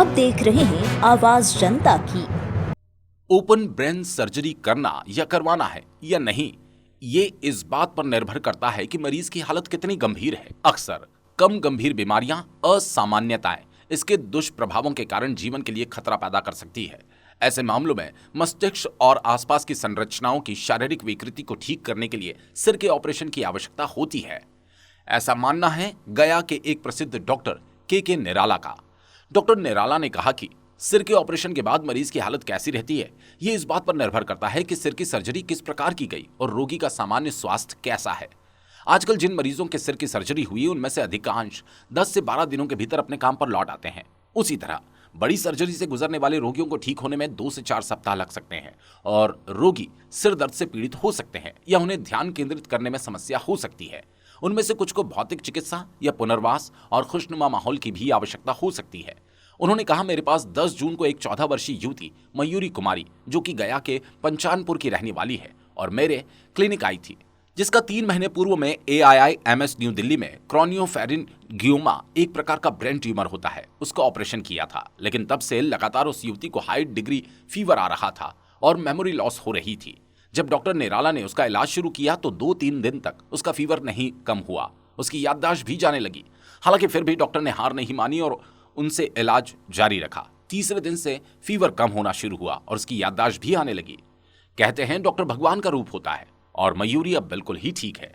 आप देख रहे हैं आवाज जनता की। ओपन ब्रेन सर्जरी करना या करवाना है या नहीं, ये इस बात पर निर्भर करता है कि मरीज की हालत कितनी गंभीर है। अक्सर कम गंभीर बीमारियां, असामान्यताएं इसके दुष्प्रभावों के कारण जीवन के लिए खतरा पैदा कर सकती है। ऐसे मामलों में मस्तिष्क और आसपास की संरचनाओं की शारीरिक विकृति को ठीक करने के लिए सिर के ऑपरेशन की आवश्यकता होती है। ऐसा मानना है गया के एक प्रसिद्ध डॉक्टर के निराला का। डॉक्टर निराला ने कहा कि सिर के ऑपरेशन के बाद मरीज की हालत कैसी रहती है, ये इस बात पर निर्भर करता है कि सिर की सर्जरी किस प्रकार की गई और रोगी का सामान्य स्वास्थ्य कैसा है। आजकल जिन मरीजों के सिर की सर्जरी हुई उनमें से अधिकांश 10 से 12 दिनों के भीतर अपने काम पर लौट आते हैं। उसी तरह बड़ी सर्जरी से गुजरने वाले रोगियों को ठीक होने में 2 से 4 सप्ताह लग सकते हैं और रोगी सिर दर्द से पीड़ित हो सकते हैं या उन्हें ध्यान केंद्रित करने में समस्या हो सकती है। उनमें से कुछ को भौतिक चिकित्सा या पुनर्वास और खुशनुमा माहौल की भी आवश्यकता हो सकती है। उन्होंने कहा, मेरे पास 10 जून को एक 14 वर्षीय युवती मयूरी कुमारी, जो कि गया के पंचानपुर की रहने वाली है और मेरे क्लिनिक आई थी, जिसका 3 महीने पूर्व में AIIMS न्यू दिल्ली में क्रोनियोफैरिंगियोमा एक प्रकार का ब्रेन ट्यूमर होता है, उसका ऑपरेशन किया था। लेकिन तब से लगातार उस युवती को हाई डिग्री फीवर आ रहा था और मेमोरी लॉस हो रही थी। जब डॉक्टर निराला ने उसका इलाज शुरू किया तो 2-3 दिन तक उसका फीवर नहीं कम हुआ, उसकी याददाश्त भी जाने लगी। हालांकि फिर भी डॉक्टर ने हार नहीं मानी और उनसे इलाज जारी रखा। तीसरे दिन से फीवर कम होना शुरू हुआ और उसकी याददाश्त भी आने लगी। कहते हैं डॉक्टर भगवान का रूप होता है और मयूरी अब बिल्कुल ही ठीक है।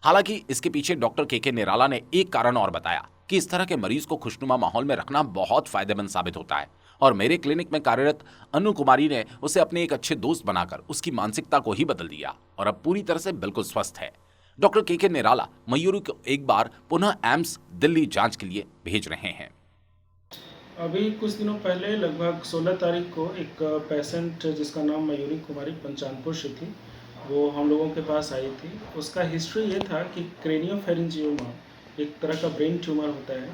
हालांकि इसके पीछे डॉक्टर के निराला ने एक कारण और बताया कि इस तरह के मरीज को खुशनुमा माहौल में रखना बहुत फायदेमंद साबित होता है और मेरे क्लिनिक में कार्यरत अनु कुमारी ने उसे अपने एक अच्छे दोस्त बनाकर उसकी मानसिकता को ही बदल दिया और अब पूरी तरह से बिल्कुल स्वस्थ है। डॉक्टर के निराला मयूरी को एक बार पुनः एम्स दिल्ली जांच के लिए भेज रहे हैं। अभी कुछ दिनों पहले लगभग 16 तारीख को एक पेशेंट जिसका नाम मयूरी कुमारी पंचानपुर से थी, वो हम लोगों के पास आई थी। उसका हिस्ट्री ये था कि क्रेनियोफैरिंजियोमा एक तरह का ब्रेन ट्यूमर होता है।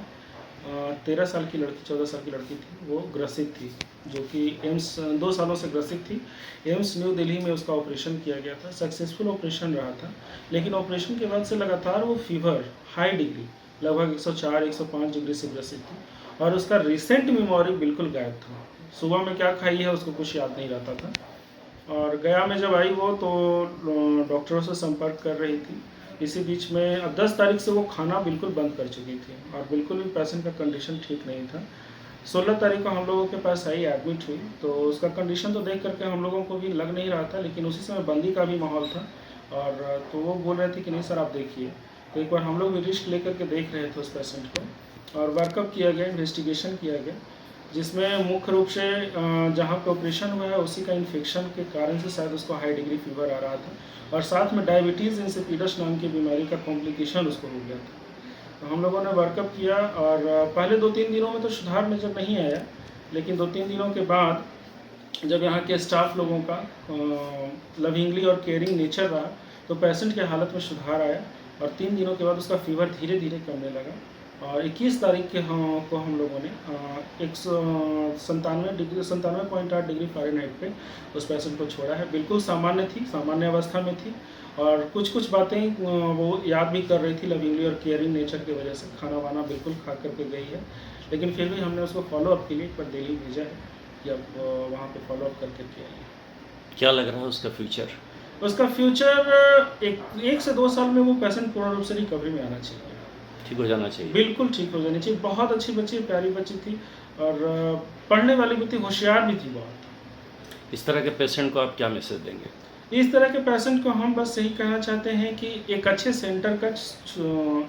13 साल की लड़की, 14 साल की लड़की थी, वो ग्रसित थी, जो कि एम्स 2 सालों से ग्रसित थी। एम्स न्यू दिल्ली में उसका ऑपरेशन किया गया था, सक्सेसफुल ऑपरेशन रहा था। लेकिन ऑपरेशन के बाद से लगातार वो फीवर हाई डिग्री लगभग 104-105 डिग्री से ग्रसित थी और उसका रिसेंट मेमोरी बिल्कुल गायब था। सुबह में क्या खाई है उसको कुछ याद नहीं रहता था। और गया में जब आई वो तो डॉक्टरों से संपर्क कर रही थी। इसी बीच में अब 10 तारीख से वो खाना बिल्कुल बंद कर चुकी थी और बिल्कुल भी पेशेंट का कंडीशन ठीक नहीं था। 16 तारीख को हम लोगों के पास आई, एडमिट हुई, तो उसका कंडीशन तो देख करके हम लोगों को भी लग नहीं रहा था, लेकिन उसी समय बंदी का भी माहौल था और तो वो बोल रहे थे कि नहीं सर आप देखिए। तो एक बार हम लोग भी रिस्क लेकर के देख रहे थे उस पेशेंट को और वर्कअप किया गया, इन्वेस्टिगेशन किया गया, जिसमें मुख्य रूप से जहाँ पे ऑपरेशन हुआ है उसी का इन्फेक्शन के कारण से शायद उसको हाई डिग्री फीवर आ रहा था और साथ में डायबिटीज़ इंसिपिडस नाम की बीमारी का कॉम्प्लिकेशन उसको हो गया था। तो हम लोगों ने वर्कअप किया और पहले 2-3 दिनों में तो सुधार नज़र नहीं आया, लेकिन 2-3 दिनों के बाद जब यहाँ के स्टाफ लोगों का लविंगली और केयरिंग नेचर रहा तो पेशेंट की हालत में सुधार आया और 3 दिनों के बाद उसका फीवर धीरे धीरे कमने लगा। और 21 तारीख के को हम लोगों ने 97.8 डिग्री फ़ारेनहाइट पे उस पेशेंट को छोड़ा है। बिल्कुल सामान्य थी, सामान्य अवस्था में थी और कुछ बातें वो याद भी कर रही थी लविंगली और केयरिंग नेचर की वजह से। खाना वाना बिल्कुल खा करके गई है, लेकिन फिर भी हमने उसको फॉलोअप के लिए एक बार दिल्ली भेजा है कि अब वहाँ पे फॉलोअप करके आई है। क्या लग रहा है उसका फ्यूचर? उसका फ्यूचर एक से 2 साल में वो पेशेंट पूर्ण रूप से रिकवरी में आना चाहिए, ठीक हो जाना चाहिए, बिल्कुल ठीक हो जानी चाहिए। बहुत अच्छी बच्ची, प्यारी बच्ची थी और पढ़ने वाली भी थी, होशियार भी थी बहुत। इस तरह के पेशेंट को आप क्या मैसेज देंगे? इस तरह के पेशेंट को हम बस यही कहना चाहते हैं कि एक अच्छे सेंटर का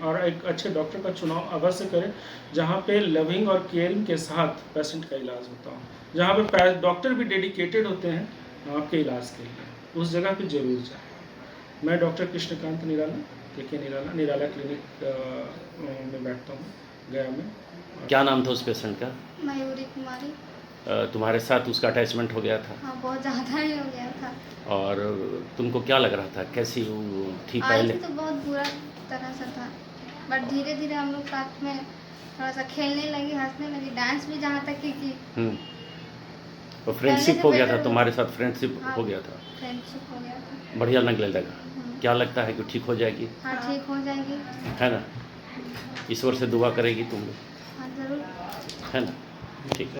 और एक अच्छे डॉक्टर का चुनाव अवश्य करें, जहाँ पे लविंग और केयरिंग के साथ पेशेंट का इलाज होता हो, जहाँ पे डॉक्टर भी डेडिकेटेड होते हैं आपके इलाज के लिए, उस जगह पे जरूर जाएं। मैं डॉक्टर कृष्णकांत निराला, के निराला क्लिनिक में बैठता हूँ गया में। क्या नाम था उस पेशेंट का? मयूरी कुमारी। तुम्हारे साथ उसका अटैचमेंट हो गया था? हाँ, बहुत ज़्यादा ही हो गया था। और तुमको क्या लग रहा था, कैसी वो थी पहले? तो बहुत बुरा तरह से था, बट धीरे धीरे हम लोग साथ में थोड़ा सा खेलने लगी, हंसने लगी, डांस भी जहाँ तक की। और फ्रेंडशिप हो गया था तुम्हारे साथ? फ्रेंडशिप हो गया था, फ्रेंडशिप हो गया था, बढ़िया लगने लगा। क्या लगता है कि ठीक हो जाएगी? हाँ ठीक हो जाएगी, है ना? ईश्वर से दुआ करेगी तुम लोग? हाँ जरूर, है ना? ठीक है।